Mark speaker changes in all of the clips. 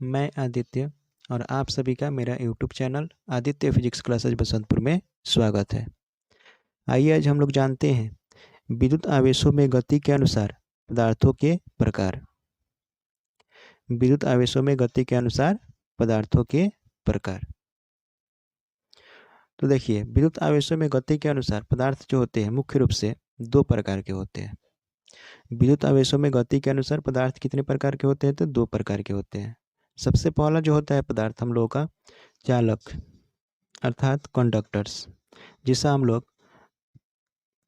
Speaker 1: मैं आदित्य और आप सभी का मेरा YouTube channel Aditya physics classes Basantpur में स्वागत है। आइए आज हम लोग जानते हैं विद्युत आवेशों में गति के अनुसार पदार्थों के प्रकार। विद्युत आवेशों में गति के अनुसार पदार्थों के प्रकार। तो देखिए, विद्युत आवेशों में गति के अनुसार पदार्थ जो होते हैं मुख्य रूप से दो प्रकार के होते हैं। विद्युत आवेशों में गति के अनुसार पदार्थ कितने प्रकार के होते हैं? तो दो प्रकार के होते हैं। सबसे पहला जो होता है पदार्थ हम लोगों का चालक अर्थात कंडक्टर्स, जिसे हम लोग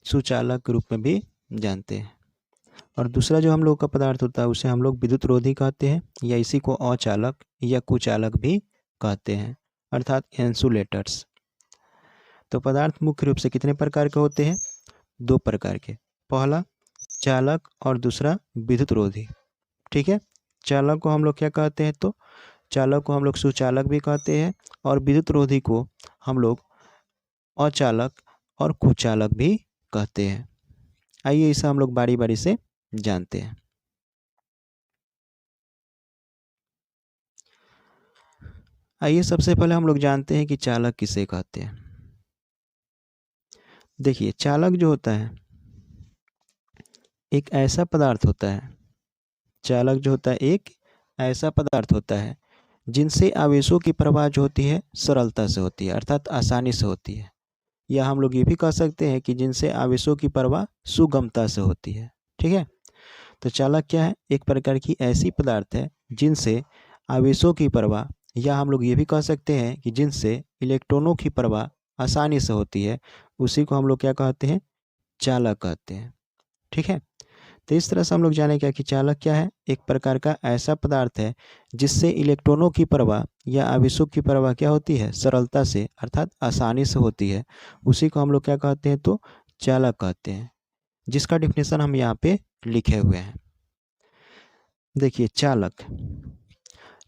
Speaker 1: सुचालक के रूप में भी जानते हैं। और दूसरा जो हम लोग का पदार्थ होता है उसे हम लोग विद्युत रोधी कहते हैं, या इसी को अचालक या कुचालक भी कहते हैं अर्थात इंसुलेटर्स। तो पदार्थ मुख्य रूप से कितने प्रकार के होते हैं? दो प्रकार के। पहला चालक और दूसरा विद्युत रोधी। ठीक है, चालक को हम लोग क्या कहते हैं? तो चालक को हम लोग सुचालक भी कहते हैं और विद्युत रोधी को हम लोग अचालक और कुचालक भी कहते हैं। आइए इसे हम लोग बारी बारी से जानते हैं। आइए सबसे पहले हम लोग जानते हैं कि चालक किसे कहते हैं। देखिए, चालक जो होता है एक ऐसा पदार्थ होता है, चालक जो होता है एक ऐसा पदार्थ होता है जिनसे आवेशों की प्रवाह जो होती है सरलता से होती है अर्थात आसानी से होती है, या हम लोग ये भी कह सकते हैं कि जिनसे आवेशों की प्रवाह सुगमता से होती है। ठीक है, तो चालक क्या है? एक प्रकार की ऐसी पदार्थ है जिनसे आवेशों की प्रवाह, या हम लोग ये भी कह सकते हैं कि जिनसे इलेक्ट्रॉनों की प्रवाह आसानी से होती है, उसी को हम लोग क्या कहते हैं? चालक कहते हैं। ठीक है, तो इस तरह से हम लोग जाने क्या कि चालक क्या है? एक प्रकार का ऐसा पदार्थ है जिससे इलेक्ट्रॉनों की प्रवाह या आवेशों की प्रवाह क्या होती है? सरलता से अर्थात आसानी से होती है। उसी को हम लोग क्या कहते हैं? तो चालक कहते हैं, जिसका डिफिनेशन हम यहाँ पे लिखे हुए हैं। देखिए, चालक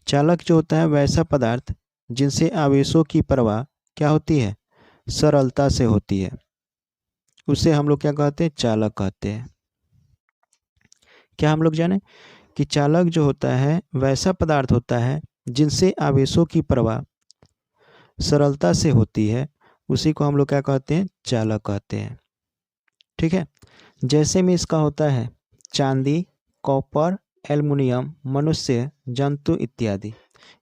Speaker 1: चालक जो होता है वैसा पदार्थ जिनसे आवेशों की प्रवाह क्या होती है? सरलता से होती है, उसे हम लोग क्या कहते हैं? चालक कहते हैं। क्या हम लोग जाने कि चालक जो होता है वैसा पदार्थ होता है जिनसे आवेशों की प्रवाह सरलता से होती है, उसी को हम लोग क्या कहते हैं? चालक कहते हैं। ठीक है, जैसे में इसका होता है चांदी, कॉपर, एल्युमिनियम, मनुष्य, जंतु इत्यादि।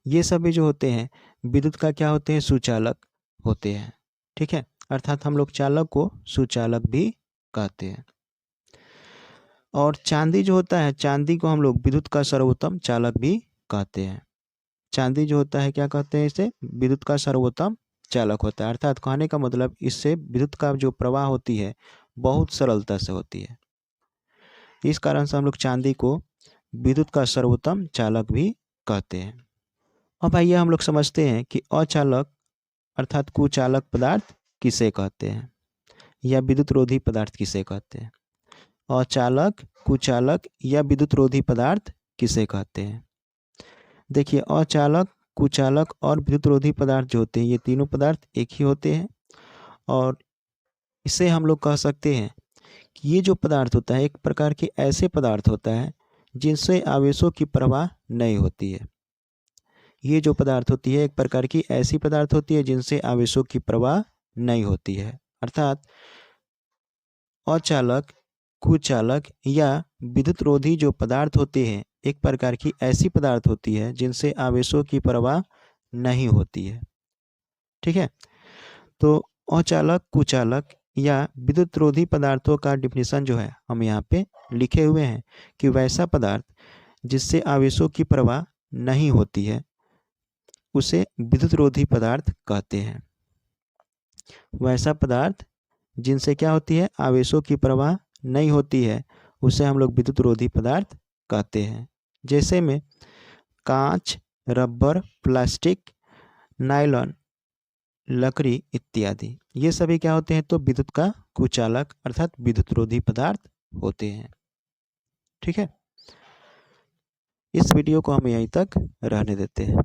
Speaker 1: ये सभी जो होते हैं विद्युत का क्या होते हैं? सुचालक होते हैं। ठीक है, अर्थात हम लोग चालक को सुचालक भी कहते हैं। और चांदी जो होता है, चांदी को हम लोग विद्युत का सर्वोत्तम चालक भी कहते हैं। चांदी जो होता है क्या कहते हैं? इसे विद्युत का सर्वोत्तम चालक होता है, अर्थात कहने का मतलब इससे विद्युत का जो प्रवाह होती है बहुत सरलता से होती है। इस कारण से हम लोग चांदी को विद्युत का सर्वोत्तम चालक भी कहते हैं। अब आइए हम लोग समझते हैं कि अचालक अर्थात कुचालक पदार्थ किसे कहते हैं, या विद्युत रोधी पदार्थ किसे कहते हैं। अचालक, कुचालक या विद्युत रोधी पदार्थ किसे कहते हैं? देखिए, अचालक, कुचालक और विद्युत रोधी पदार्थ जो होते हैं ये तीनों पदार्थ एक ही होते हैं। और इसे हम लोग कह सकते हैं कि ये जो पदार्थ होता है एक प्रकार के ऐसे पदार्थ होता है जिनसे आवेशों की प्रवाह नहीं होती है। ये जो पदार्थ होती है एक प्रकार की ऐसी पदार्थ होती है जिनसे आवेशों की प्रवाह नहीं होती है, अर्थात अचालक, कुचालक या विद्युत रोधी जो पदार्थ होते हैं एक प्रकार की ऐसी पदार्थ होती है जिनसे आवेशों की प्रवाह नहीं होती है। ठीक है, तो अचालक, कुचालक या विद्युत रोधी पदार्थों का डिफिनीशन जो है हम यहाँ पे लिखे हुए हैं कि वैसा पदार्थ जिससे आवेशों की प्रवाह नहीं होती है उसे विद्युत रोधी पदार्थ कहते हैं। वैसा पदार्थ जिनसे क्या होती है? आवेशों की प्रवाह नहीं होती है, उसे हम लोग विद्युत रोधी पदार्थ कहते हैं। जैसे में कांच, रबर, प्लास्टिक, नायलॉन, लकड़ी इत्यादि, ये सभी क्या होते हैं? तो विद्युत का कुचालक अर्थात विद्युत रोधी पदार्थ होते हैं। ठीक है, इस वीडियो को हम यहीं तक रहने देते हैं।